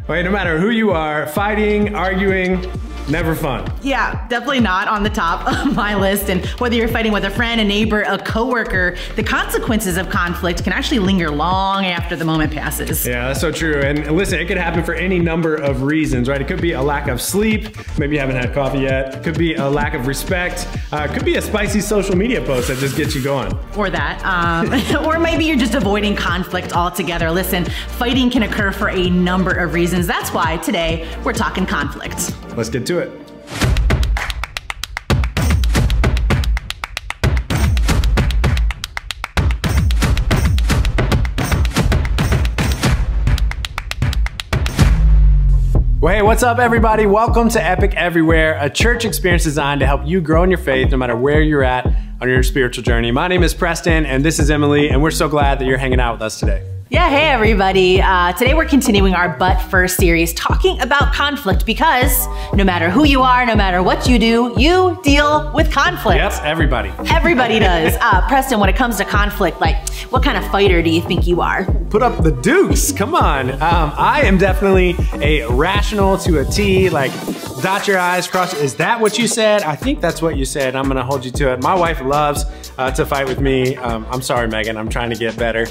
Wait, no matter who you are, fighting, arguing, never fun. Yeah, definitely not on the top of my list. And whether you're fighting with a friend, a neighbor, a coworker, the consequences of conflict can actually linger long after the moment passes. Yeah, that's so true. And listen, it could happen for any number of reasons, right? It could be a lack of sleep. Maybe you haven't had coffee yet. It could be a lack of respect. It could be a spicy social media post that just gets you going. Or that. Or maybe you're just avoiding conflict altogether. Listen, fighting can occur for a number of reasons. That's why today we're talking conflict. Let's get to it. Well, hey, what's up everybody? Welcome to Epic Everywhere, a church experience designed to help you grow in your faith no matter where you're at on your spiritual journey. My name is Preston and this is Emily, and we're so glad that you're hanging out with us today. Yeah, hey everybody. Today we're continuing our But First series talking about conflict because no matter who you are, no matter what you do, you deal with conflict. Yep, everybody. Everybody does. Preston, when it comes to conflict, like what kind of fighter do you think you are? Put up the dukes, come on. I am definitely a rational to a T, like dot your I's, cross. Is that what you said? I think that's what you said. I'm gonna hold you to it. My wife loves to fight with me. I'm sorry, Megan, I'm trying to get better.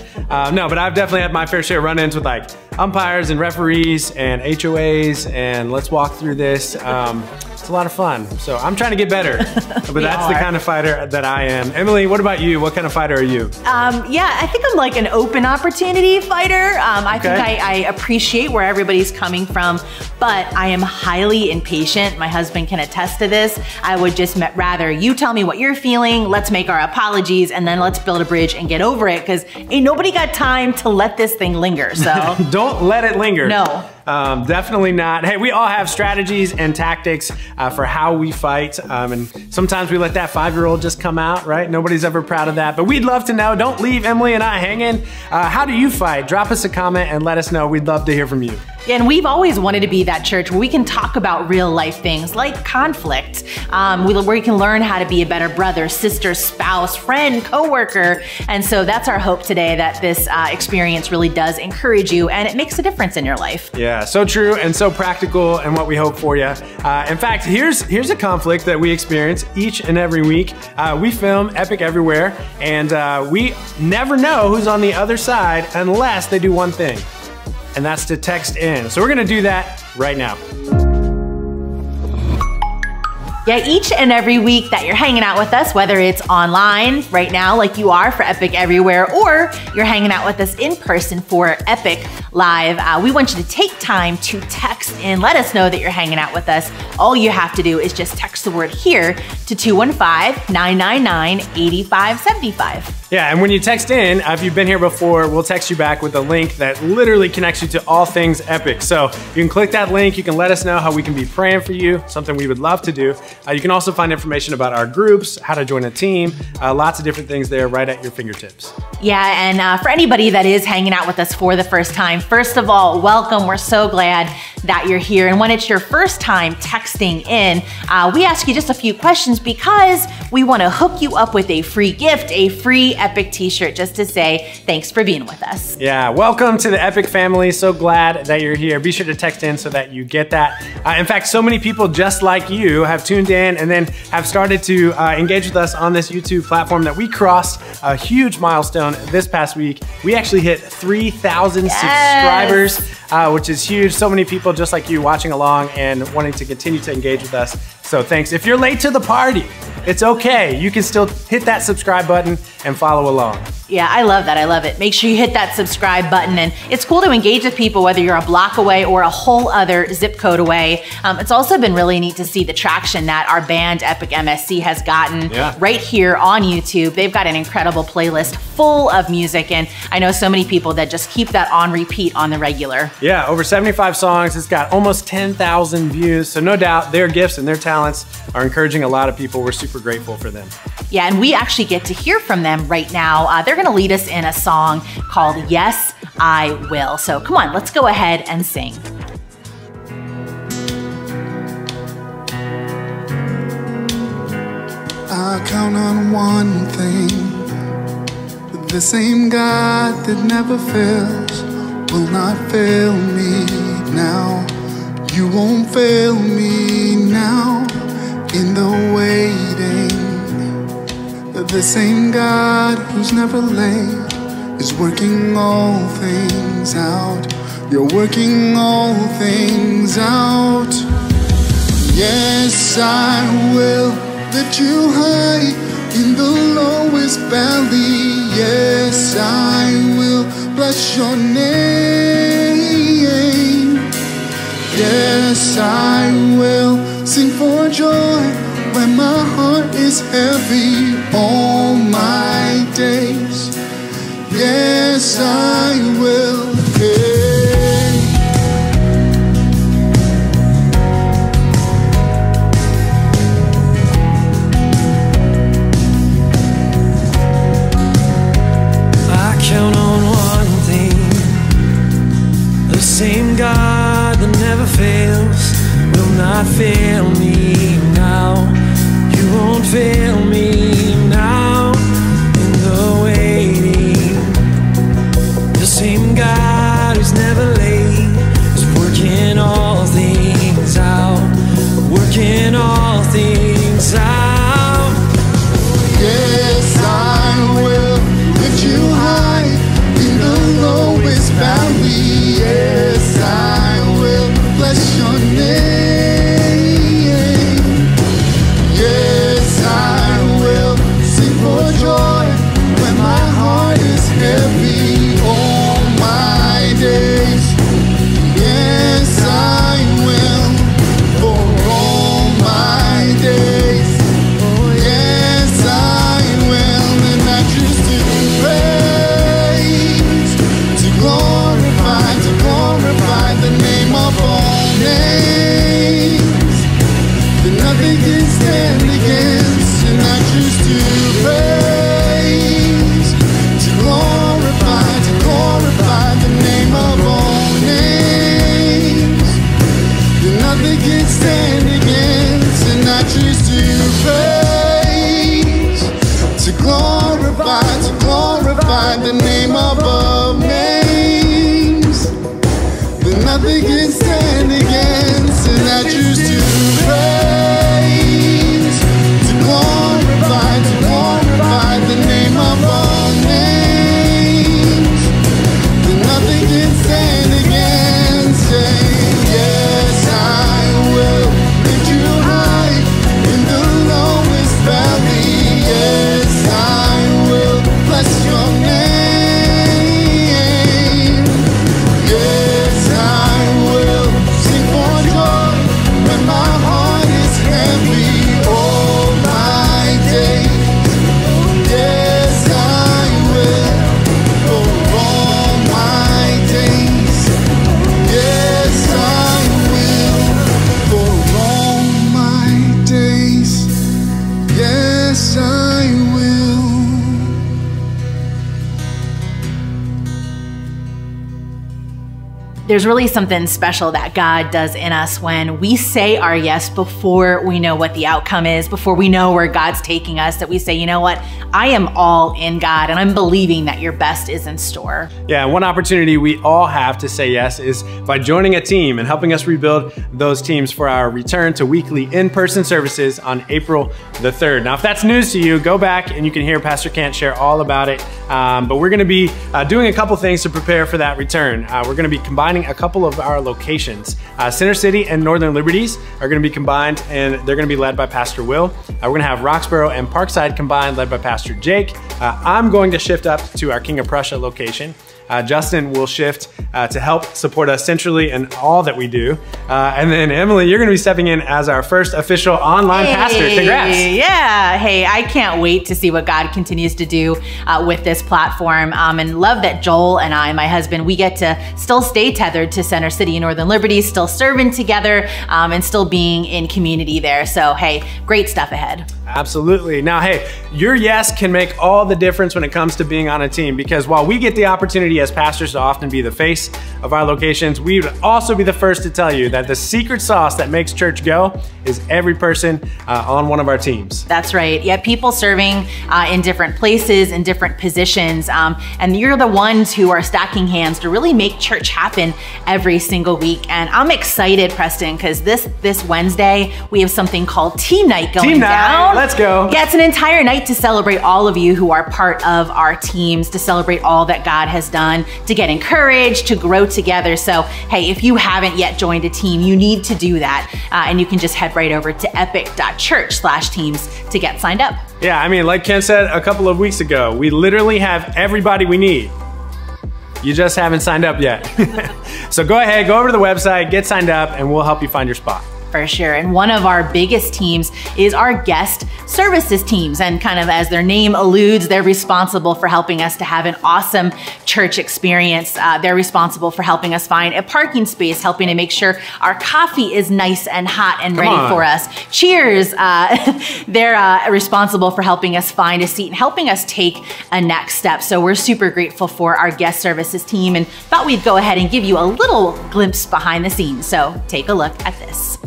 No, but I've definitely had my fair share of run-ins with like umpires and referees and HOAs, and let's walk through this. It's a lot of fun. So I'm trying to get better, but that's the kind of fighter that I am. Emily, what about you? What kind of fighter are you? Yeah, I think I'm like an open opportunity fighter. I think I appreciate where everybody's coming from, but I am highly impatient. My husband can attest to this. I would just rather you tell me what you're feeling, let's make our apologies, and then let's build a bridge and get over it, because ain't nobody got time to let this thing linger, so. Don't let it linger. No. Definitely not. Hey, we all have strategies and tactics for how we fight, and sometimes we let that 5-year-old just come out, right? Nobody's ever proud of that, but we'd love to know. Don't leave Emily and I hanging. How do you fight? Drop us a comment and let us know. We'd love to hear from you. Yeah, and we've always wanted to be that church where we can talk about real life things like conflict, where you can learn how to be a better brother, sister, spouse, friend, coworker. And so that's our hope today, that this experience really does encourage you and it makes a difference in your life. Yeah, so true and so practical, and what we hope for you. In fact, here's a conflict that we experience each and every week. We film Epic Everywhere, and we never know who's on the other side unless they do one thing, and that's to text in. So we're gonna do that right now. Yeah, each and every week that you're hanging out with us, whether it's online right now like you are for Epic Everywhere, or you're hanging out with us in person for Epic Live, we want you to take time to text in. Let us know that you're hanging out with us. All you have to do is just text the word "here" to 215-999-8575. Yeah, and when you text in, if you've been here before, we'll text you back with a link that literally connects you to all things Epic. So you can click that link, you can let us know how we can be praying for you, something we would love to do. You can also find information about our groups, how to join a team, lots of different things there right at your fingertips. Yeah, and for anybody that is hanging out with us for the first time, first of all, welcome. We're so glad that you're here. And when it's your first time texting in, we ask you just a few questions because we want to hook you up with a free gift, a free Epic t-shirt, just to say thanks for being with us. Yeah, welcome to the Epic family. So glad that you're here. Be sure to text in so that you get that. In fact, so many people just like you have tuned in and then have started to engage with us on this YouTube platform that we crossed a huge milestone this past week. We actually hit 3,000 subscribers, which is huge. So many people just like you watching along and wanting to continue to engage with us. So thanks. If you're late to the party, it's okay. You can still hit that subscribe button and follow along. Yeah, I love that. I love it. Make sure you hit that subscribe button. And it's cool to engage with people, whether you're a block away or a whole other zip code away. It's also been really neat to see the traction that our band Epic MSC has gotten right here on YouTube. They've got an incredible playlist full of music. And I know so many people that just keep that on repeat on the regular. Yeah, over 75 songs. It's got almost 10,000 views. So no doubt their gifts and their talents are encouraging a lot of people. We're super grateful for them. Yeah, and we actually get to hear from them right now. They're gonna lead us in a song called Yes, I Will. So come on, let's go ahead and sing. I count on one thing, the same God that never fails will not fail me now. You won't fail me now in the waiting. The same God who's never late is working all things out. You're working all things out. Yes, I will lift you high in the lowest valley. Yes, I will bless your name. Yes, I will sing for joy when my heart is heavy all my days. Yes, I will. I count on one thing. The same God that never fails will not fail me now. You won't fail me now in the waiting. The same God who's never late is working all things out, working all things out. Yes, I will lift you high in the lowest valley. Yes, I will bless your name. Yes, I will sing for joy when my heart is heavy all my days. Yes, I will for all my days. Oh, yes, I will, and I choose to praise, to glorify the name of all names. That nothing can stand against, and I choose to praise, to glorify the name of all names. That nothing can stand against, and I choose to praise, to glorify the name above names. That nothing can stand against, and I choose to praise, to glorify the name of all names. That nothing can stand against. Say, yes, I will lift you high in the lowest valley. Yes, I will bless your name. Yes, I will sing for joy when my heart is heavy all my days. Yes, I will for all my days. Yes, I will for all my days. Yes, I will. There's really something special that God does in us when we say our yes before we know what the outcome is, before we know where God's taking us, that we say, you know what, I am all in God and I'm believing that your best is in store. Yeah, one opportunity we all have to say yes is by joining a team and helping us rebuild those teams for our return to weekly in-person services on April the 3rd. Now, if that's news to you, go back and you can hear Pastor Kent share all about it. But we're gonna be doing a couple things to prepare for that return. We're gonna be combining a couple of our locations. Center City and Northern Liberties are gonna be combined, and they're gonna be led by Pastor Will. We're gonna have Roxborough and Parkside combined, led by Pastor Jake. I'm going to shift up to our King of Prussia location. Justin will shift to help support us centrally in all that we do. And then Emily, you're gonna be stepping in as our first official online pastor. Congrats. Yeah, hey, I can't wait to see what God continues to do with this platform. And love that Joel and I, my husband, we get to still stay tethered to Center City and Northern Liberty, still serving together and still being in community there. So hey, great stuff ahead. Absolutely. Now, hey, your yes can make all the difference when it comes to being on a team, because while we get the opportunity opportunity as pastors to often be the face of our locations, we would also be the first to tell you that the secret sauce that makes church go is every person on one of our teams. That's right. Yeah, people serving in different places, in different positions, and you're the ones who are stacking hands to really make church happen every single week. And I'm excited, Preston, because this Wednesday, we have something called Team Night going down. Let's go. Yeah, it's an entire night to celebrate all of you who are part of our teams, to celebrate all that God has done, to get encouraged, to grow together. So, hey, if you haven't yet joined a team, you need to do that. And you can just head right over to epic.church/teams to get signed up. Yeah, I mean, like Ken said a couple of weeks ago, we literally have everybody we need. You just haven't signed up yet. So go ahead, go over to the website, get signed up, and we'll help you find your spot. For sure. And one of our biggest teams is our guest services teams. And kind of as their name alludes, they're responsible for helping us to have an awesome church experience. They're responsible for helping us find a parking space, helping to make sure our coffee is nice and hot and ready for us. Cheers. They're responsible for helping us find a seat and helping us take a next step. So we're super grateful for our guest services team and thought we'd go ahead and give you a little glimpse behind the scenes. So take a look at this.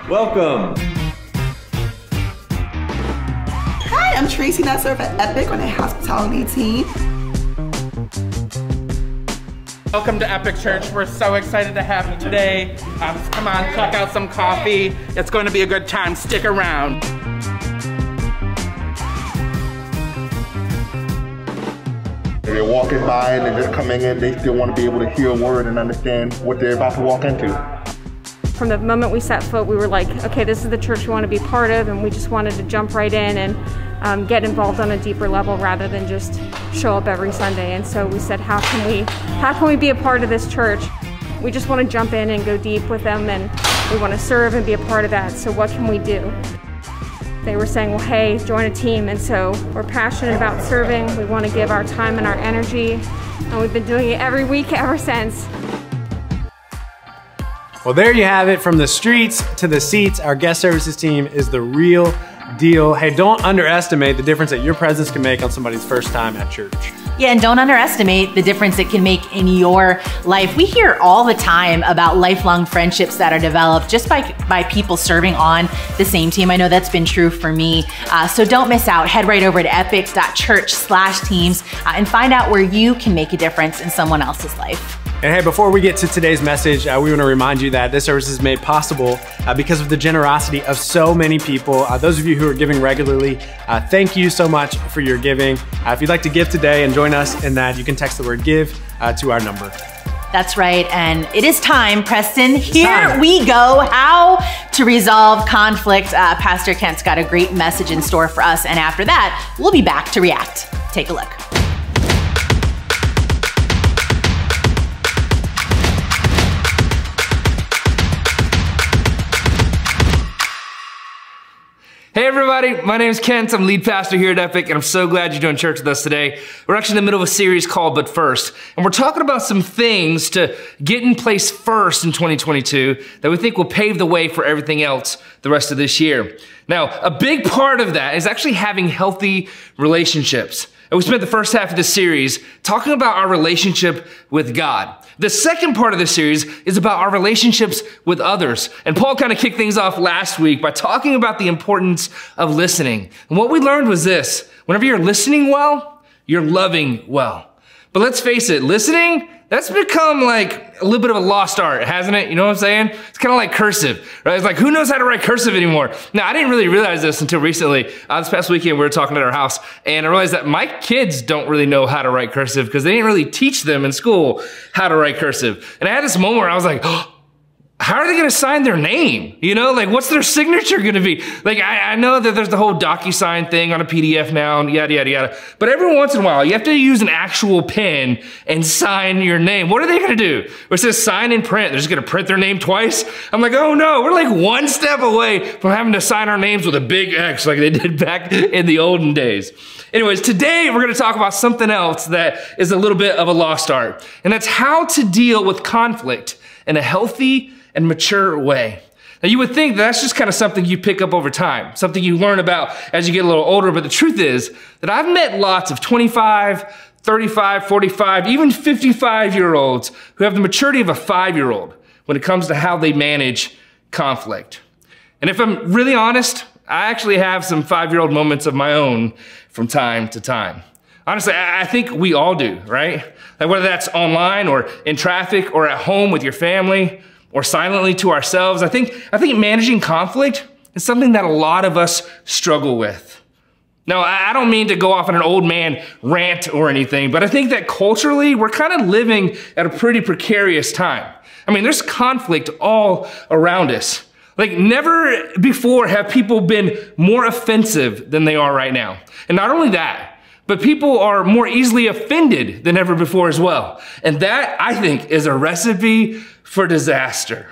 Welcome. Hi, I'm Tracy and I serve at Epic on a hospitality team. Welcome to Epic Church. We're so excited to have you today. Come on, check out some coffee. It's going to be a good time. Stick around. They're walking by and they're just coming in. They still want to be able to hear a word and understand what they're about to walk into. From the moment we set foot, we were like, okay, this is the church we want to be part of, and we just wanted to jump right in and get involved on a deeper level rather than just show up every Sunday. And so we said, how can we be a part of this church? We just want to jump in and go deep with them, and we want to serve and be a part of that. So what can we do? They were saying, well, hey, join a team. And so we're passionate about serving. We want to give our time and our energy, and we've been doing it every week ever since. Well, there you have it. From the streets to the seats, our guest services team is the real deal. Hey, don't underestimate the difference that your presence can make on somebody's first time at church. Yeah, and don't underestimate the difference it can make in your life. We hear all the time about lifelong friendships that are developed just by people serving on the same team. I know that's been true for me. So don't miss out. Head right over to epic.church/teams and find out where you can make a difference in someone else's life. And hey, before we get to today's message, we want to remind you that this service is made possible because of the generosity of so many people. Those of you who are giving regularly, thank you so much for your giving. If you'd like to give today and join us in that, you can text the word give to our number. That's right, and it is time, Preston. Here we go. How to resolve conflict. Pastor Kent's got a great message in store for us, and after that, we'll be back to react. Take a look. Hey everybody, my name is Kent. I'm lead pastor here at Epic, and I'm so glad you're doing church with us today. We're actually in the middle of a series called But First, and we're talking about some things to get in place first in 2022 that we think will pave the way for everything else the rest of this year. Now, a big part of that is actually having healthy relationships. And we spent the first half of this series talking about our relationship with God. The second part of this series is about our relationships with others. And Paul kind of kicked things off last week by talking about the importance of listening. And what we learned was this: whenever you're listening well, you're loving well. But let's face it, listening, that's become like a little bit of a lost art, hasn't it? You know what I'm saying? It's kind of like cursive, right? It's like, who knows how to write cursive anymore? Now, I didn't really realize this until recently. This past weekend, we were talking at our house, and I realized that my kids don't really know how to write cursive because they didn't really teach them in school how to write cursive. And I had this moment where I was like, oh, how are they going to sign their name? You know, like what's their signature going to be? Like, I know that there's the whole DocuSign thing on a PDF now and yada, yada, yada. But every once in a while, you have to use an actual pen and sign your name. What are they going to do? Where it says sign and print, they're just going to print their name twice? I'm like, oh no, we're like one step away from having to sign our names with a big X like they did back in the olden days. Anyways, today we're going to talk about something else that is a little bit of a lost art. And that's how to deal with conflict in a healthy and mature way. Now you would think that's just kind of something you pick up over time, something you learn about as you get a little older, but the truth is that I've met lots of 25, 35, 45, even 55-year-olds who have the maturity of a 5-year-old when it comes to how they manage conflict. And if I'm really honest, I actually have some 5-year-old moments of my own from time to time. Honestly, I think we all do, right? Like whether that's online or in traffic or at home with your family or silently to ourselves, I think managing conflict is something that a lot of us struggle with. Now, I don't mean to go off on an old man rant or anything, but I think that culturally we're kind of living at a pretty precarious time. I mean, there's conflict all around us. Like never before have people been more offensive than they are right now. And not only that, but people are more easily offended than ever before as well. And that, I think, is a recipe for disaster.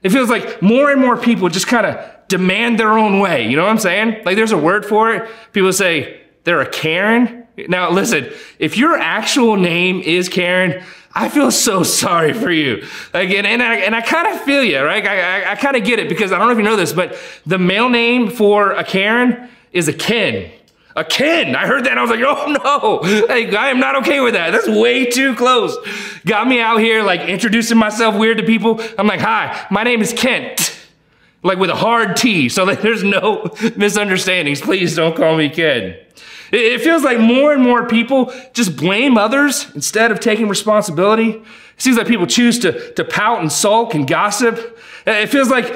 It feels like more and more people just kind of demand their own way. You know what I'm saying? Like there's a word for it. People say they're a Karen. Now listen, if your actual name is Karen, I feel so sorry for you. Like, and I kind of feel you, right? I kind of get it because I don't know if you know this, but the male name for a Karen is a Ken. A Ken. I heard that and I was like, oh no, like, I am not okay with that. That's way too close. Got me out here like introducing myself weird to people. I'm like, hi, my name is Kent. Like with a hard T, so that there's no misunderstandings. Please don't call me Ken. It feels like more and more people just blame others instead of taking responsibility. It seems like people choose to pout and sulk and gossip. It feels like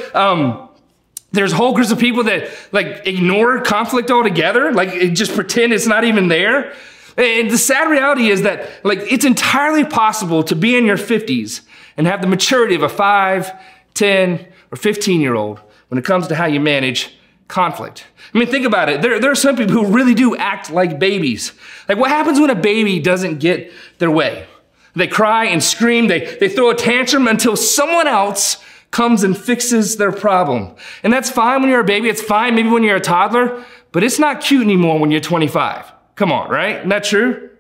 there's whole groups of people that like ignore conflict altogether, like just pretend it's not even there. And the sad reality is that like it's entirely possible to be in your 50s and have the maturity of a 5, 10, or 15-year-old when it comes to how you manage conflict. I mean, think about it. There are some people who really do act like babies. Like what happens when a baby doesn't get their way? They cry and scream, they throw a tantrum until someone else comes and fixes their problem. And that's fine when you're a baby, it's fine maybe when you're a toddler, but it's not cute anymore when you're 25. Come on, right? Isn't that true?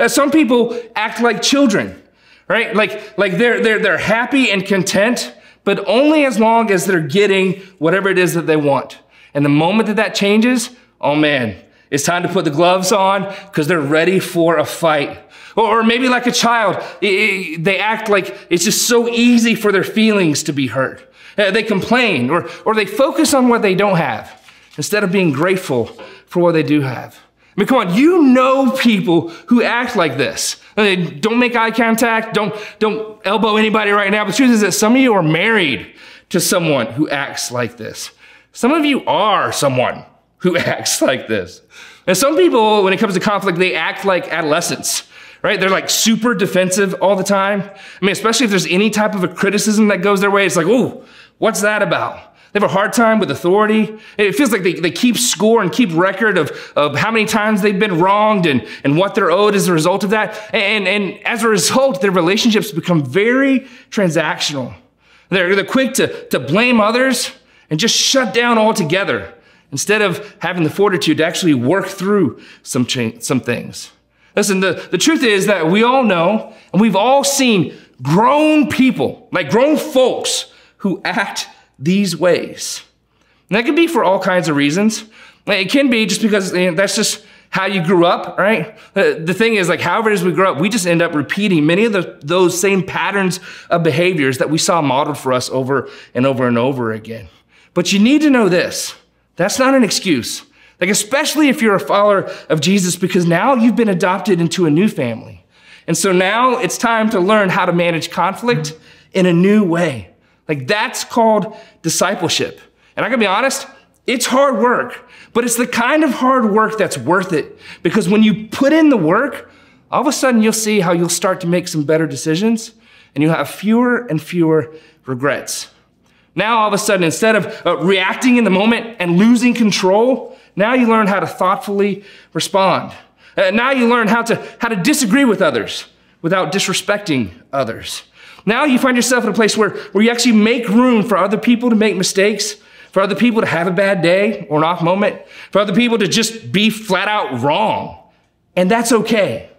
Some people act like children, right? Like they're happy and content, but only as long as they're getting whatever it is that they want. And the moment that changes, oh man, it's time to put the gloves on because they're ready for a fight. Or maybe like a child, they act like it's just so easy for their feelings to be hurt. They complain or they focus on what they don't have instead of being grateful for what they do have. I mean, come on, you know people who act like this. Don't make eye contact, don't elbow anybody right now. But the truth is that some of you are married to someone who acts like this. Some of you are someone who acts like this. And some people, when it comes to conflict, they act like adolescents, right? They're like super defensive all the time. I mean, especially if there's any type of a criticism that goes their way, it's like, oh, what's that about? They have a hard time with authority. It feels like they keep score and keep record of how many times they've been wronged and what they're owed as a result of that. And as a result, their relationships become very transactional. They're quick to blame others and just shut down altogether instead of having the fortitude to actually work through some things. Listen, the truth is that we all know and we've all seen grown people, like grown folks who act these ways. And that could be for all kinds of reasons. It can be just because that's just how you grew up, right? The thing is, like, however it is we grow up, we just end up repeating many of those same patterns of behaviors that we saw modeled for us over and over and over again. But you need to know this. That's not an excuse. Like, especially if you're a follower of Jesus, because now you've been adopted into a new family. And so now it's time to learn how to manage conflict in a new way. Like, that's called discipleship. And I gotta be honest, it's hard work, but it's the kind of hard work that's worth it. Because when you put in the work, all of a sudden you'll see how you'll start to make some better decisions and you'll have fewer and fewer regrets. Now, all of a sudden, instead of reacting in the moment and losing control, now you learn how to thoughtfully respond. Now you learn how to disagree with others without disrespecting others. Now you find yourself in a place where you actually make room for other people to make mistakes, for other people to have a bad day or an off moment, for other people to just be flat out wrong. And that's okay.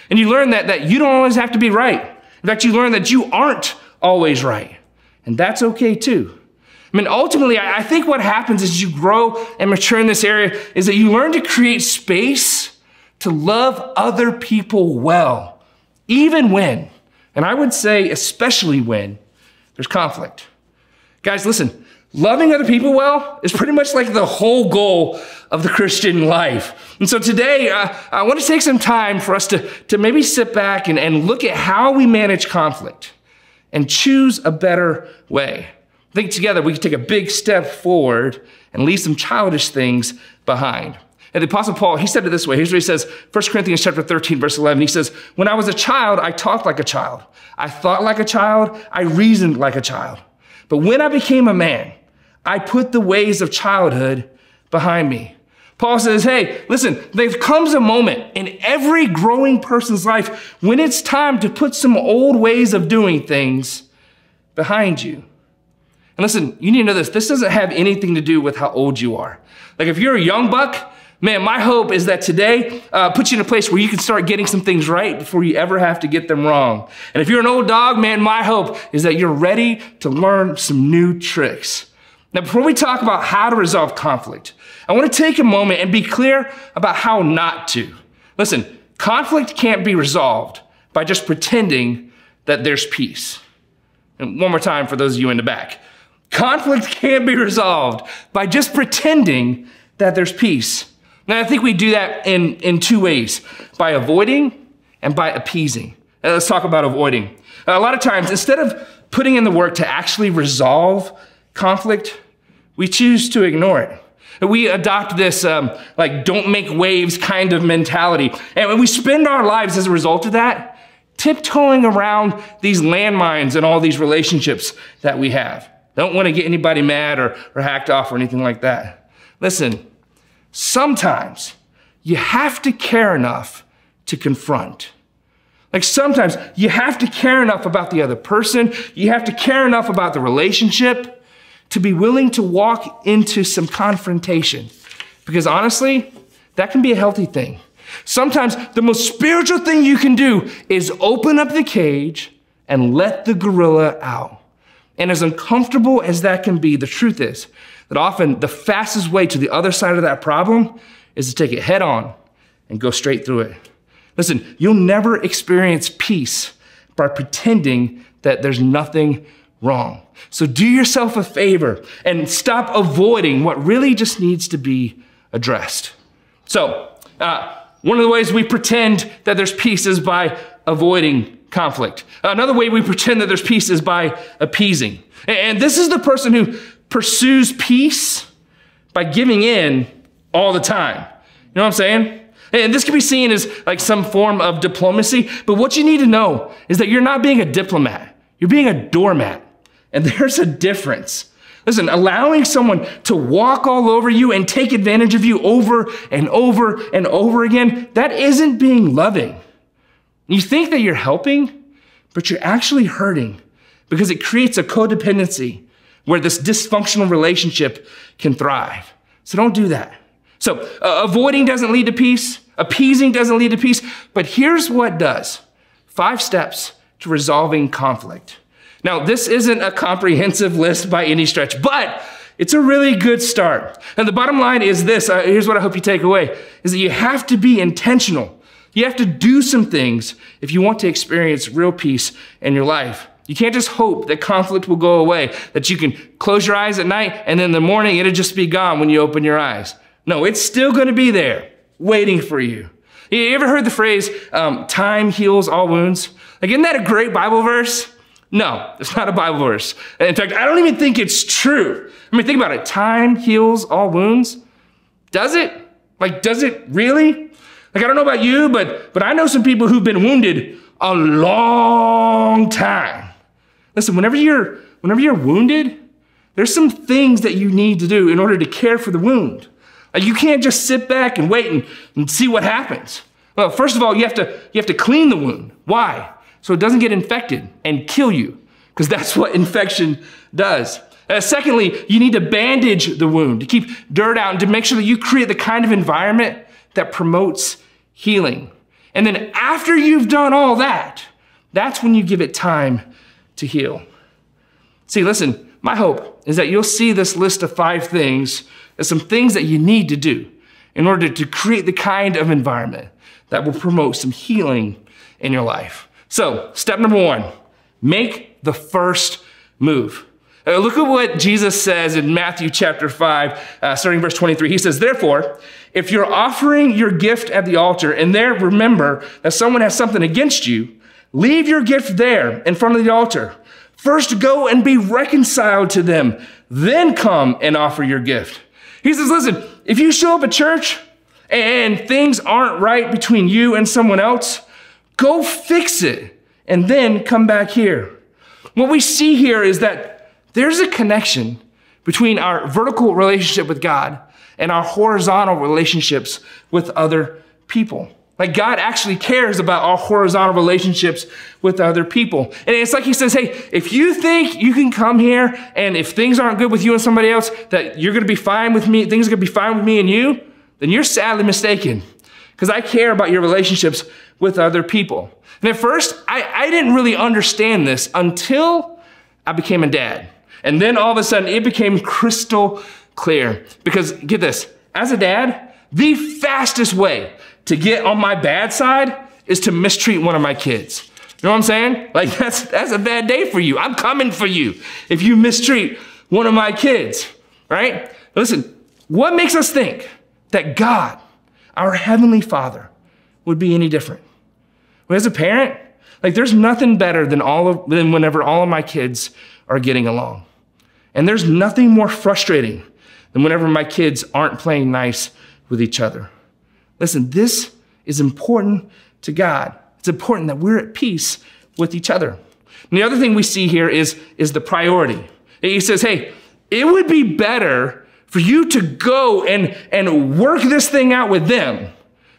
And you learn that you don't always have to be right. In fact, you learn that you aren't always right. And that's okay too. I mean, ultimately, I think what happens as you grow and mature in this area is that you learn to create space to love other people well, even when, and I would say especially when, there's conflict. Guys, listen, loving other people well is pretty much like the whole goal of the Christian life. And so today, I want to take some time for us to maybe sit back and look at how we manage conflict and choose a better way. I think together we can take a big step forward and leave some childish things behind. And the Apostle Paul, he said it this way. Here's what he says, 1 Corinthians chapter 13, verse 11. He says, when I was a child, I talked like a child. I thought like a child. I reasoned like a child. But when I became a man, I put the ways of childhood behind me. Paul says, hey, listen, there comes a moment in every growing person's life when it's time to put some old ways of doing things behind you. And listen, you need to know this. This doesn't have anything to do with how old you are. Like if you're a young buck, man, my hope is that today puts you in a place where you can start getting some things right before you ever have to get them wrong. And if you're an old dog, man, my hope is that you're ready to learn some new tricks. Now, before we talk about how to resolve conflict, I want to take a moment and be clear about how not to. Listen, conflict can't be resolved by just pretending that there's peace. And one more time for those of you in the back. Conflict can't be resolved by just pretending that there's peace. Now, I think we do that in two ways, by avoiding and by appeasing. Now, let's talk about avoiding. A lot of times, instead of putting in the work to actually resolve conflict, we choose to ignore it. We adopt this like don't make waves kind of mentality. And we spend our lives as a result of that, tiptoeing around these landmines and all these relationships that we have. Don't want to get anybody mad or hacked off or anything like that. Listen, sometimes you have to care enough to confront. Like sometimes you have to care enough about the other person. You have to care enough about the relationship to be willing to walk into some confrontation. Because honestly, that can be a healthy thing. Sometimes the most spiritual thing you can do is open up the cage and let the gorilla out. And as uncomfortable as that can be, the truth is that often the fastest way to the other side of that problem is to take it head on and go straight through it. Listen, you'll never experience peace by pretending that there's nothing wrong. So do yourself a favor and stop avoiding what really just needs to be addressed. So one of the ways we pretend that there's peace is by avoiding conflict. Another way we pretend that there's peace is by appeasing. And this is the person who pursues peace by giving in all the time. You know what I'm saying? And this can be seen as like some form of diplomacy, but what you need to know is that you're not being a diplomat, you're being a doormat. And there's a difference. Listen, allowing someone to walk all over you and take advantage of you over and over and over again, that isn't being loving. You think that you're helping, but you're actually hurting because it creates a codependency where this dysfunctional relationship can thrive. So don't do that. So avoiding doesn't lead to peace. Appeasing doesn't lead to peace. But here's what does. 5 steps to resolving conflict. Now, this isn't a comprehensive list by any stretch, but it's a really good start. And the bottom line is this. Here's what I hope you take away, is that you have to be intentional. You have to do some things if you want to experience real peace in your life. You can't just hope that conflict will go away, that you can close your eyes at night and then in the morning it'll just be gone when you open your eyes. No, it's still gonna be there, waiting for you. You ever heard the phrase, time heals all wounds? Like, isn't that a great Bible verse? No, it's not a Bible verse. In fact, I don't even think it's true. I mean, think about it. Time heals all wounds. Does it? Like, does it really? Like, I don't know about you, but I know some people who've been wounded a long time. Listen, whenever you're wounded, there's some things that you need to do in order to care for the wound. Like, you can't just sit back and wait and see what happens. Well, first of all, you have to clean the wound. Why? So it doesn't get infected and kill you, because that's what infection does. Secondly, you need to bandage the wound, to keep dirt out and to make sure that you create the kind of environment that promotes healing. And then after you've done all that, that's when you give it time to heal. See, listen, my hope is that you'll see this list of 5 things as some things that you need to do in order to create the kind of environment that will promote some healing in your life. So, step number 1, make the first move. Look at what Jesus says in Matthew chapter 5, starting verse 23. He says, therefore, if you're offering your gift at the altar and there remember that someone has something against you, leave your gift there in front of the altar. First go and be reconciled to them, then come and offer your gift. He says, listen, if you show up at church and things aren't right between you and someone else, go fix it and then come back here. What we see here is that there's a connection between our vertical relationship with God and our horizontal relationships with other people. Like God actually cares about our horizontal relationships with other people. And it's like he says, hey, if you think you can come here and if things aren't good with you and somebody else, that you're gonna be fine with me, things are gonna be fine with me and you, then you're sadly mistaken. Because I care about your relationships with other people. And at first, I didn't really understand this until I became a dad. And then all of a sudden it became crystal clear. Because get this, as a dad, the fastest way to get on my bad side is to mistreat one of my kids. You know what I'm saying? Like that's a bad day for you. I'm coming for you if you mistreat one of my kids, right? Listen, what makes us think that God, our Heavenly Father, would be any different? Well, as a parent, like there's nothing better than whenever all of my kids are getting along. And there's nothing more frustrating than whenever my kids aren't playing nice with each other. Listen, this is important to God. It's important that we're at peace with each other. And the other thing we see here is the priority. He says, hey, it would be better for you to go and work this thing out with them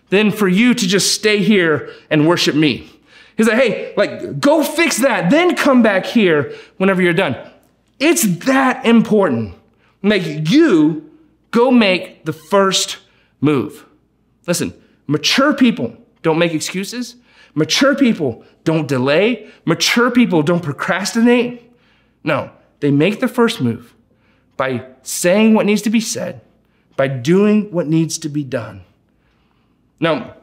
than for you to just stay here and worship me. He's like, hey, like, go fix that, then come back here whenever you're done. It's that important. Like, you go make the first move. Listen, mature people don't make excuses. Mature people don't delay. Mature people don't procrastinate. No, they make the first move by saying what needs to be said, by doing what needs to be done. Now,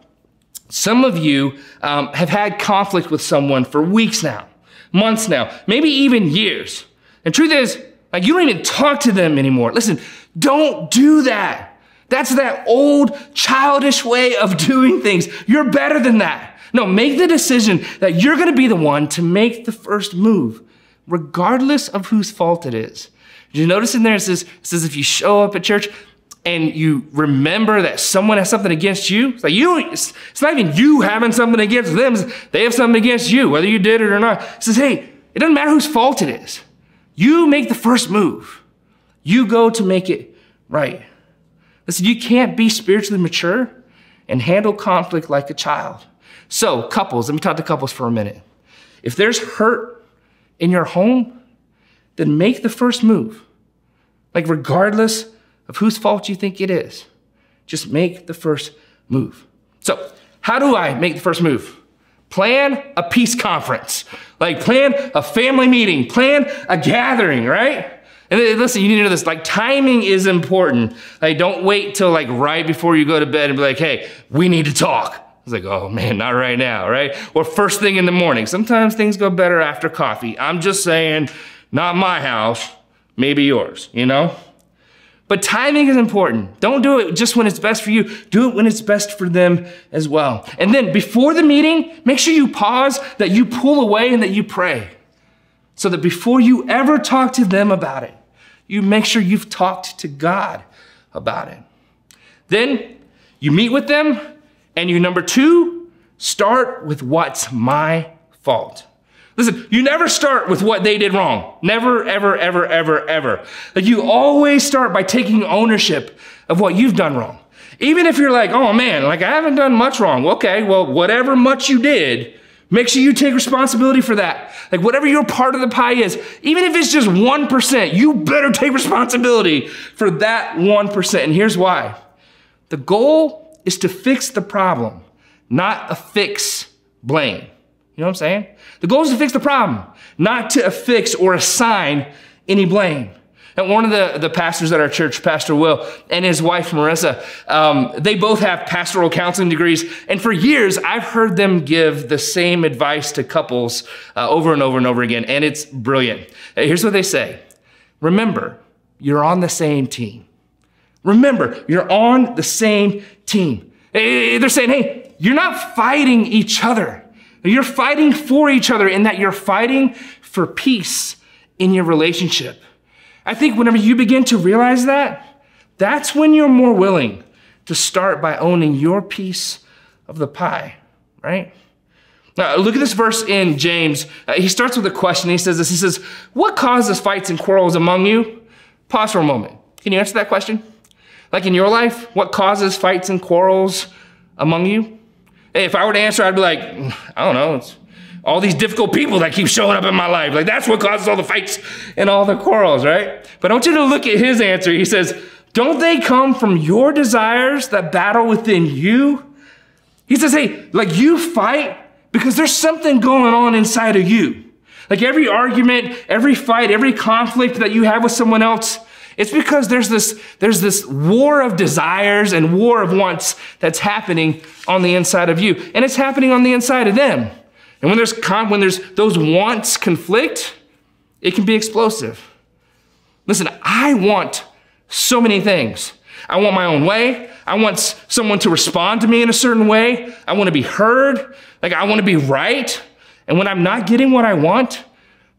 some of you have had conflict with someone for weeks now, months now, maybe even years. And truth is, like, you don't even talk to them anymore. Listen, don't do that. That's that old childish way of doing things. You're better than that. No, make the decision that you're gonna be the one to make the first move, regardless of whose fault it is. Did you notice in there it says if you show up at church and you remember that someone has something against you, it's not even you having something against them, they have something against you, whether you did it or not. It says, hey, it doesn't matter whose fault it is. You make the first move. You go to make it right. Listen, you can't be spiritually mature and handle conflict like a child. So couples, let me talk to couples for a minute. If there's hurt in your home, then make the first move. Like regardless of whose fault you think it is, just make the first move. So how do I make the first move? Plan a peace conference. Like plan a family meeting, plan a gathering, right? And listen, you need to know this, like timing is important. Like don't wait till like right before you go to bed and be like, hey, we need to talk. It's like, oh man, not right now, right? Or first thing in the morning. Sometimes things go better after coffee. I'm just saying, not my house, maybe yours, you know? But timing is important. Don't do it just when it's best for you. Do it when it's best for them as well. And then before the meeting, make sure you pause, that you pull away and that you pray. So that before you ever talk to them about it, you make sure you've talked to God about it. Then you meet with them and you, number 2, start with what's my fault. Listen, you never start with what they did wrong. Never, ever, ever, ever, ever. Like you always start by taking ownership of what you've done wrong. Even if you're like, oh man, like I haven't done much wrong. Okay, well, whatever much you did, make sure you take responsibility for that. Like whatever your part of the pie is, even if it's just 1%, you better take responsibility for that 1%. And here's why. The goal is to fix the problem, not affix blame. You know what I'm saying? The goal is to fix the problem, not to affix or assign any blame. And one of the pastors at our church, Pastor Will, and his wife, Marissa, they both have pastoral counseling degrees. And for years, I've heard them give the same advice to couples over and over and over again. And it's brilliant. Here's what they say. Remember, you're on the same team. Remember, you're on the same team. They're saying, hey, you're not fighting each other. You're fighting for each other in that you're fighting for peace in your relationship. I think whenever you begin to realize that, that's when you're more willing to start by owning your piece of the pie, right? Now, look at this verse in James. He starts with a question. He says this. He says, what causes fights and quarrels among you? Pause for a moment. Can you answer that question? Like in your life, what causes fights and quarrels among you? Hey, if I were to answer, I'd be like, I don't know. It's all these difficult people that keep showing up in my life. Like that's what causes all the fights and all the quarrels, right? But I want you to look at his answer. He says, don't they come from your desires that battle within you? He says, hey, like you fight because there's something going on inside of you. Like every argument, every fight, every conflict that you have with someone else, it's because there's this war of desires and war of wants that's happening on the inside of you. And it's happening on the inside of them. And when there's those wants conflict, it can be explosive. Listen, I want so many things. I want my own way. I want someone to respond to me in a certain way. I want to be heard. Like I want to be right. And when I'm not getting what I want,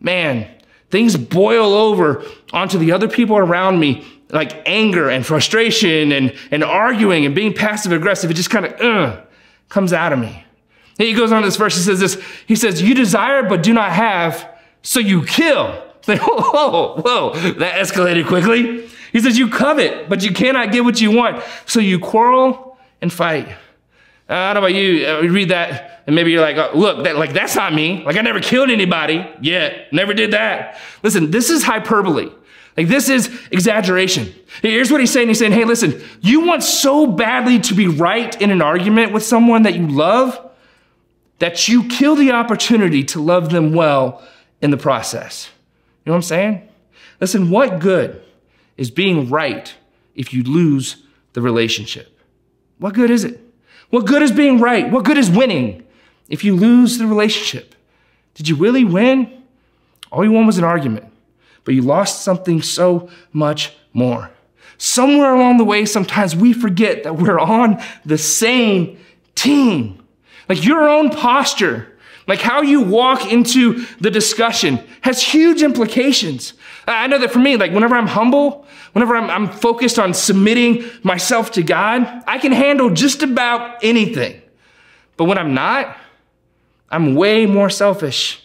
man, things boil over onto the other people around me, like anger and frustration and arguing and being passive aggressive. It just kind of comes out of me. He goes on to this verse, he says this, he says, you desire but do not have, so you kill. It's like, whoa, that escalated quickly. He says, you covet, but you cannot get what you want, so you quarrel and fight. I don't know about you, you read that, and maybe you're like, oh, look, that's not me. Like I never killed anybody yet, never did that. Listen, this is hyperbole. Like this is exaggeration. Here's what he's saying. He's saying, hey, listen, you want so badly to be right in an argument with someone that you love, that you kill the opportunity to love them well in the process. You know what I'm saying? Listen, what good is being right if you lose the relationship? What good is it? What good is being right? What good is winning if you lose the relationship? Did you really win? All you won was an argument, but you lost something so much more. Somewhere along the way, sometimes we forget that we're on the same team. Like your own posture, like how you walk into the discussion has huge implications. I know that for me, like whenever I'm humble, whenever I'm focused on submitting myself to God, I can handle just about anything. But when I'm not, I'm way more selfish,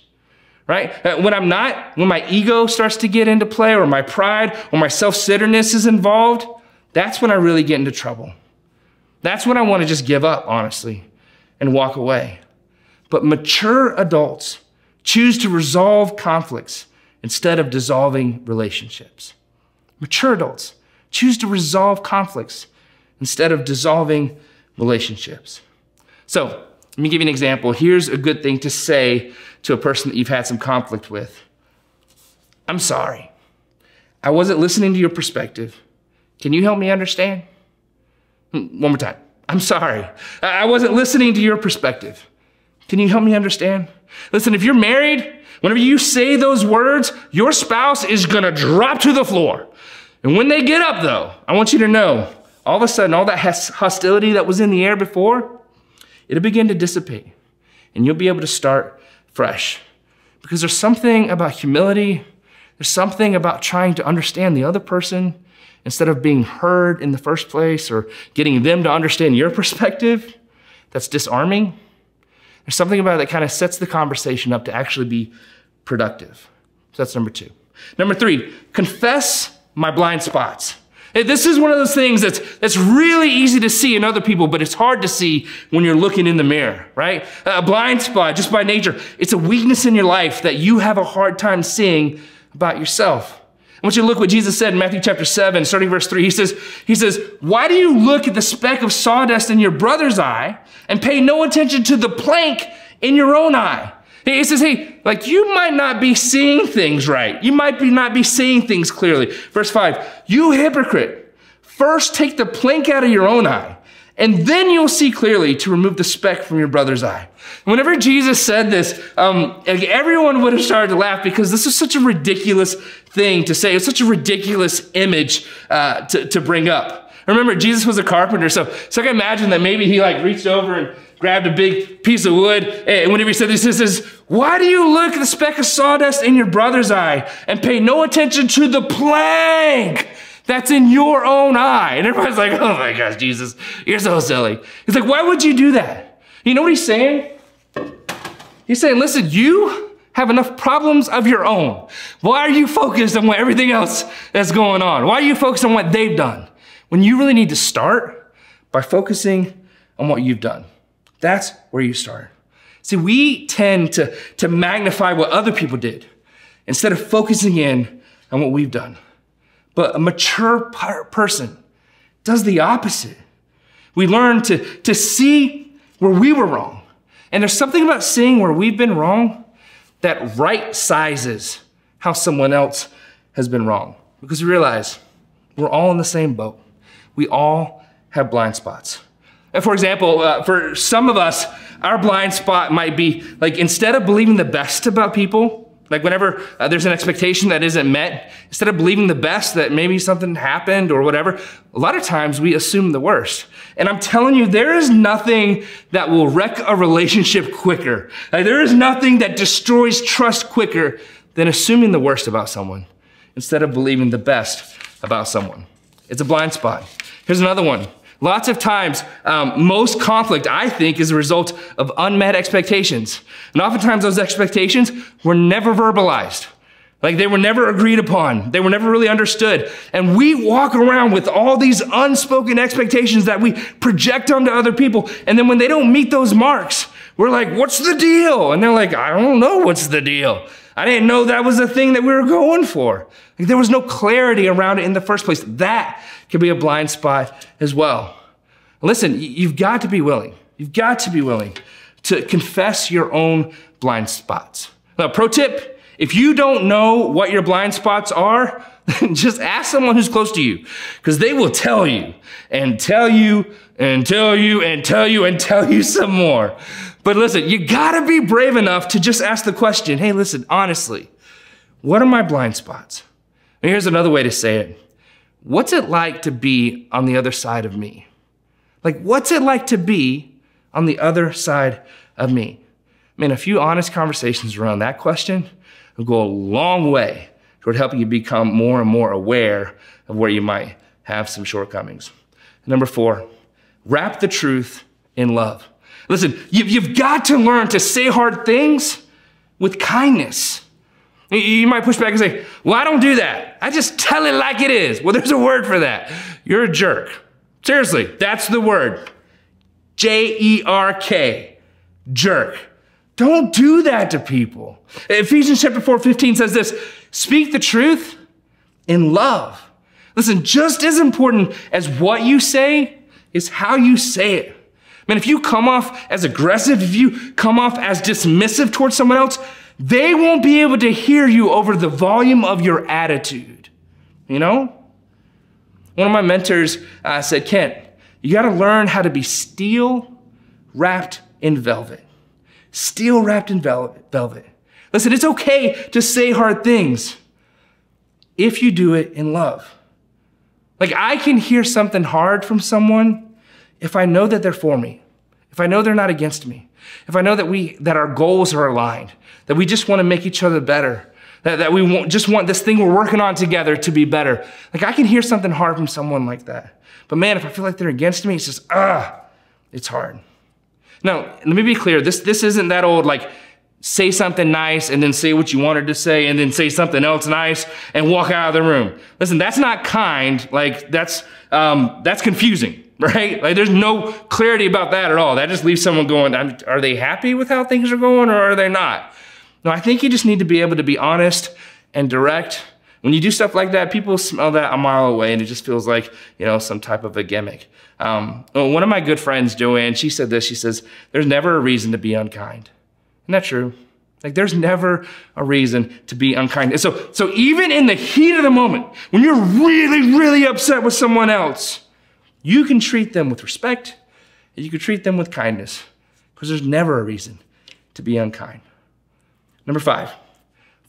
right? When I'm not, when my ego starts to get into play or my pride or my self-centeredness is involved, that's when I really get into trouble. That's when I want to just give up, honestly, and walk away. But mature adults choose to resolve conflicts instead of dissolving relationships. Mature adults choose to resolve conflicts instead of dissolving relationships. So let me give you an example. Here's a good thing to say to a person that you've had some conflict with. I'm sorry. I wasn't listening to your perspective. Can you help me understand? One more time. I'm sorry. I wasn't listening to your perspective. Can you help me understand? Listen, if you're married, whenever you say those words, your spouse is gonna drop to the floor. And when they get up though, I want you to know, all of a sudden, all that hostility that was in the air before, it'll begin to dissipate and you'll be able to start fresh. Because there's something about humility, there's something about trying to understand the other person instead of being heard in the first place or getting them to understand your perspective that's disarming. There's something about it that kind of sets the conversation up to actually be productive. So that's number 2. Number 3, confess my blind spots. This is one of those things that's really easy to see in other people, but it's hard to see when you're looking in the mirror, right? A blind spot, just by nature, it's a weakness in your life that you have a hard time seeing about yourself. I want you to look what Jesus said in Matthew chapter 7, starting verse 3. He says, why do you look at the speck of sawdust in your brother's eye and pay no attention to the plank in your own eye? He says, hey, like you might not be seeing things right. You might not be seeing things clearly. Verse 5, you hypocrite, first take the plank out of your own eye, and then you'll see clearly to remove the speck from your brother's eye. Whenever Jesus said this, everyone would have started to laugh because this is such a ridiculous thing to say. It's such a ridiculous image to bring up. Remember, Jesus was a carpenter, so I can imagine that maybe he like reached over and grabbed a big piece of wood, and whenever he said this, he says, why do you look at the speck of sawdust in your brother's eye and pay no attention to the plank that's in your own eye? And everybody's like, oh my gosh, Jesus, you're so silly. He's like, why would you do that? You know what he's saying? He's saying, listen, you have enough problems of your own. Why are you focused on everything else that's going on? Why are you focused on what they've done? When you really need to start by focusing on what you've done. That's where you start. See, we tend to magnify what other people did instead of focusing in on what we've done. But a mature person does the opposite. We learn to see where we were wrong. And there's something about seeing where we've been wrong that right sizes how someone else has been wrong. Because we realize we're all in the same boat. We all have blind spots. And for example, for some of us, our blind spot might be like instead of believing the best about people, like whenever there's an expectation that isn't met, instead of believing the best that maybe something happened or whatever, a lot of times we assume the worst. And I'm telling you, there is nothing that will wreck a relationship quicker. Like, there is nothing that destroys trust quicker than assuming the worst about someone instead of believing the best about someone. It's a blind spot. Here's another one. Lots of times, most conflict, I think, is a result of unmet expectations. And oftentimes those expectations were never verbalized. Like they were never agreed upon. They were never really understood. And we walk around with all these unspoken expectations that we project onto other people. And then when they don't meet those marks, we're like, what's the deal? And they're like, I don't know what's the deal. I didn't know that was the thing that we were going for. Like, there was no clarity around it in the first place. That could be a blind spot as well. Listen, you've got to be willing. You've got to be willing to confess your own blind spots. Now, pro tip, if you don't know what your blind spots are, just ask someone who's close to you, because they will tell you and tell you and tell you and tell you and tell you some more. But listen, you gotta be brave enough to just ask the question, hey, listen, honestly, what are my blind spots? And here's another way to say it. What's it like to be on the other side of me? Like, what's it like to be on the other side of me? Man, a few honest conversations around that question will go a long way toward helping you become more and more aware of where you might have some shortcomings. Number 4, wrap the truth in love. Listen, you've got to learn to say hard things with kindness. You might push back and say, well, I don't do that. I just tell it like it is. Well, there's a word for that. You're a jerk. Seriously, that's the word. J-E-R-K, jerk. Don't do that to people. Ephesians chapter 4:15 says this, speak the truth in love. Listen, just as important as what you say is how you say it. Man, if you come off as aggressive, if you come off as dismissive towards someone else, they won't be able to hear you over the volume of your attitude. You know? One of my mentors said, Kent, you gotta learn how to be steel wrapped in velvet. Steel wrapped in velvet. Listen, it's okay to say hard things if you do it in love. Like, I can hear something hard from someone if I know that they're for me, if I know they're not against me, if I know that our goals are aligned, that we just want to make each other better, that we just want this thing we're working on together to be better. Like, I can hear something hard from someone like that. But man, if I feel like they're against me, it's just, it's hard. Now, let me be clear. This isn't that old, like, say something nice and then say what you wanted to say and then say something else nice and walk out of the room. Listen, that's not kind. Like, that's confusing, right? Like, there's no clarity about that at all. That just leaves someone going, are they happy with how things are going or are they not? No, I think you just need to be able to be honest and direct. When you do stuff like that, people smell that a mile away and it just feels like, you know, some type of a gimmick. One of my good friends, Joanne, she said this, she says, there's never a reason to be unkind. Isn't that true? Like there's never a reason to be unkind. And so even in the heat of the moment, when you're really, really upset with someone else, you can treat them with respect and you can treat them with kindness because there's never a reason to be unkind. Number 5,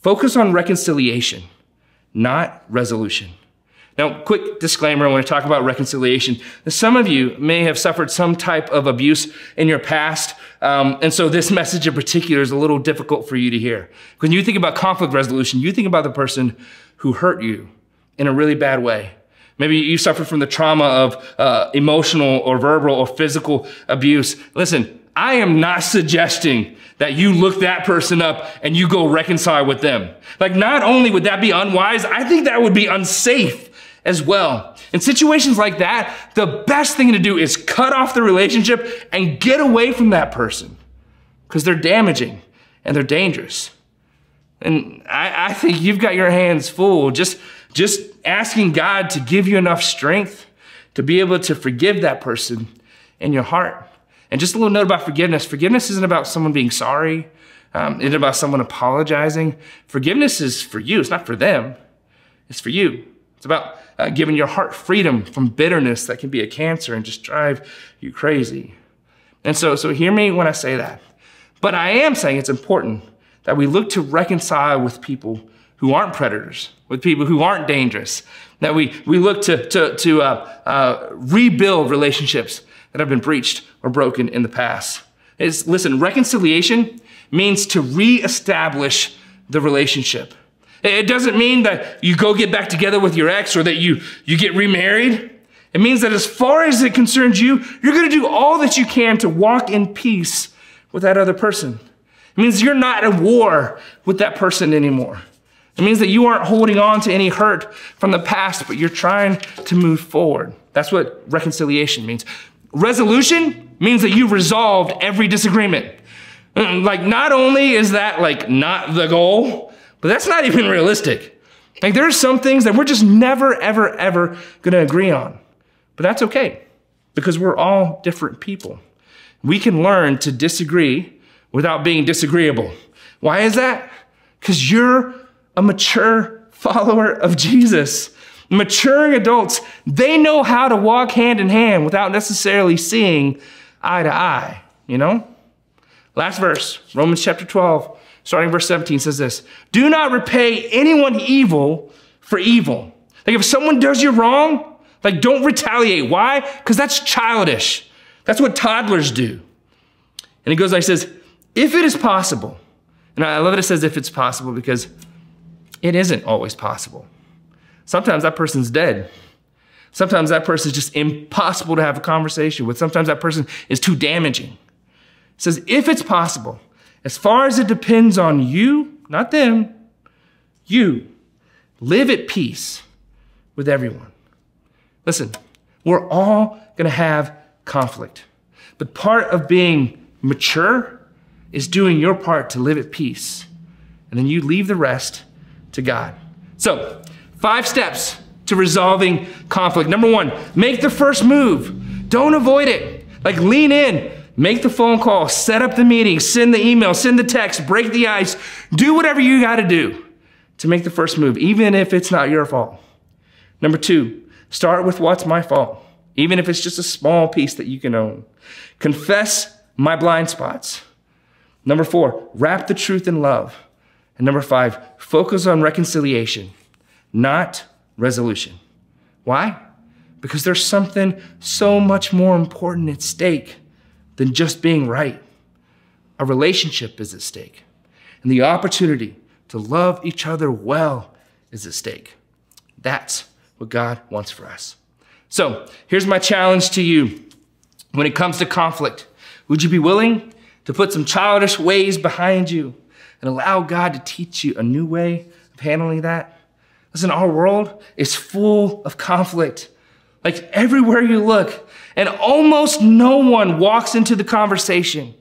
focus on reconciliation, not resolution. Now, quick disclaimer when I talk about reconciliation. Some of you may have suffered some type of abuse in your past, and so this message in particular is a little difficult for you to hear. When you think about conflict resolution, you think about the person who hurt you in a really bad way. Maybe you suffered from the trauma of emotional or verbal or physical abuse. Listen, I am not suggesting that you look that person up and you go reconcile with them. Like, not only would that be unwise, I think that would be unsafe as well. In situations like that, the best thing to do is cut off the relationship and get away from that person because they're damaging and they're dangerous. And I think you've got your hands full just asking God to give you enough strength to be able to forgive that person in your heart. And just a little note about forgiveness. Forgiveness isn't about someone being sorry. It isn't about someone apologizing. Forgiveness is for you. It's not for them. It's for you. It's about giving your heart freedom from bitterness that can be a cancer and just drive you crazy. And so hear me when I say that. But I am saying it's important that we look to reconcile with people who aren't predators, with people who aren't dangerous, that we look to rebuild relationships that have been breached or broken in the past. Listen, reconciliation means to reestablish the relationship. It doesn't mean that you go get back together with your ex or that you get remarried. It means that as far as it concerns you, you're gonna do all that you can to walk in peace with that other person. It means you're not at war with that person anymore. It means that you aren't holding on to any hurt from the past, but you're trying to move forward. That's what reconciliation means. Resolution means that you resolved every disagreement. Like, not only is that like not the goal, but that's not even realistic. Like, there are some things that we're just never, ever, ever gonna agree on. But that's okay, because we're all different people. We can learn to disagree without being disagreeable. Why is that? Because you're a mature follower of Jesus. Maturing adults, they know how to walk hand in hand without necessarily seeing eye to eye, you know? Last verse, Romans chapter 12, starting verse 17 says this: do not repay anyone evil for evil. Like, if someone does you wrong, like, don't retaliate. Why? Because that's childish. That's what toddlers do. And he goes like, says, if it is possible, and I love that it says if it's possible because it isn't always possible. Sometimes that person's dead. Sometimes that person is just impossible to have a conversation with. Sometimes that person is too damaging. It says, if it's possible, as far as it depends on you, not them, you, live at peace with everyone. Listen, we're all gonna have conflict, but part of being mature is doing your part to live at peace, and then you leave the rest to God. So, 5 steps to resolving conflict. Number 1, make the first move. Don't avoid it. Like, lean in, make the phone call, set up the meeting, send the email, send the text, break the ice, do whatever you gotta do to make the first move, even if it's not your fault. Number 2, start with what's my fault, even if it's just a small piece that you can own. Confess my blind spots. Number 4, wrap the truth in love. And number 5, focus on reconciliation, not resolution. Why? Because there's something so much more important at stake than just being right. A relationship is at stake, and the opportunity to love each other well is at stake. That's what God wants for us. So here's my challenge to you. When it comes to conflict, would you be willing to put some childish ways behind you and allow God to teach you a new way of handling that? Listen, our world is full of conflict. Like, everywhere you look, and almost no one walks into the conversation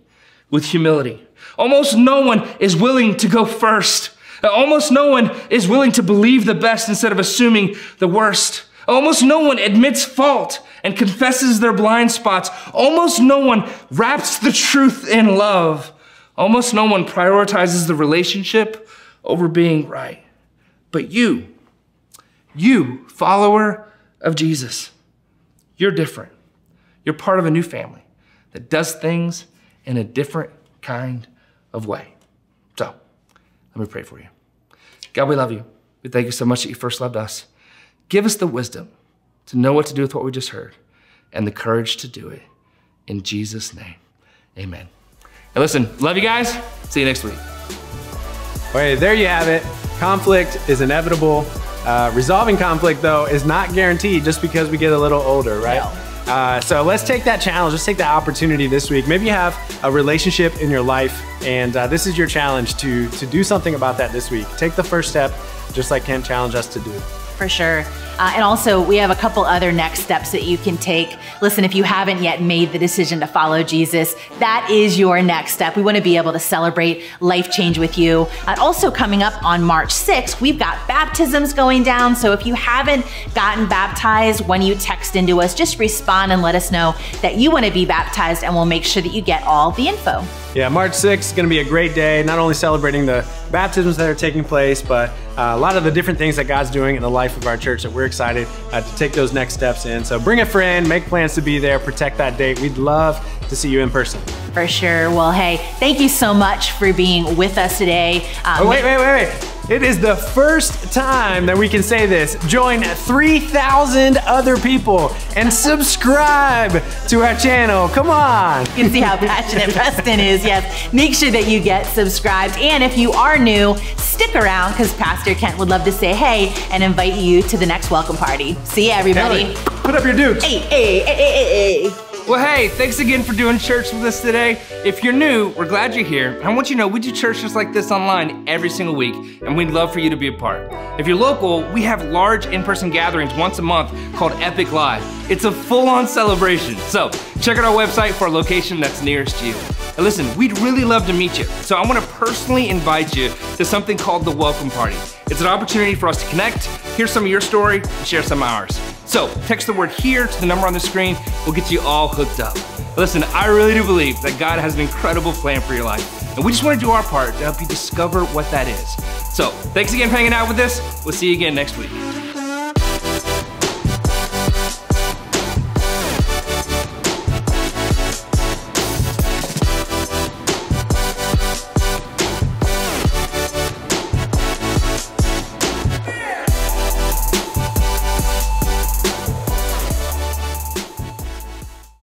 with humility. Almost no one is willing to go first. Almost no one is willing to believe the best instead of assuming the worst. Almost no one admits fault and confesses their blind spots. Almost no one wraps the truth in love. Almost no one prioritizes the relationship over being right. But you, follower of Jesus, you're different. You're part of a new family that does things in a different kind of way. So, let me pray for you. God, we love you. We thank you so much that you first loved us. Give us the wisdom to know what to do with what we just heard and the courage to do it. In Jesus' name, amen. And listen, love you guys. See you next week. Okay, there you have it. Conflict is inevitable. Resolving conflict, though, is not guaranteed just because we get a little older, right? No. So let's take that challenge. Let's take that opportunity this week. Maybe you have a relationship in your life, and this is your challenge to do something about that this week. Take the first step, just like Kent challenged us to do. For sure. And also, we have a couple other next steps that you can take. Listen, if you haven't yet made the decision to follow Jesus, that is your next step. We want to be able to celebrate life change with you. Also coming up on March 6th, we've got baptisms going down. So if you haven't gotten baptized, when you text into us, just respond and let us know that you want to be baptized, and we'll make sure that you get all the info. Yeah, March 6th is going to be a great day, not only celebrating the baptisms that are taking place, but a lot of the different things that God's doing in the life of our church that we're excited to take those next steps in. So bring a friend, make plans to be there, protect that date. We'd love to see you in person. For sure. Well, hey, thank you so much for being with us today. Wait. It is the first time that we can say this. Join 3,000 other people and subscribe to our channel. Come on. You can see how passionate Preston is. Yes, make sure that you get subscribed. And if you are new, stick around, because Pastor Kent would love to say hey and invite you to the next welcome party. See ya, everybody. Kelly, put up your dukes. Hey. Well, hey, thanks again for doing church with us today. If you're new, we're glad you're here. I want you to know we do church just like this online every single week, and we'd love for you to be a part. If you're local, we have large in-person gatherings once a month called Epic Live. It's a full-on celebration. So check out our website for a location that's nearest you. And listen, we'd really love to meet you. So I want to personally invite you to something called the Welcome Party. It's an opportunity for us to connect, hear some of your story, and share some of ours. So text the word HERE to the number on the screen. We'll get you all hooked up. Listen, I really do believe that God has an incredible plan for your life. And we just want to do our part to help you discover what that is. So thanks again for hanging out with us. We'll see you again next week.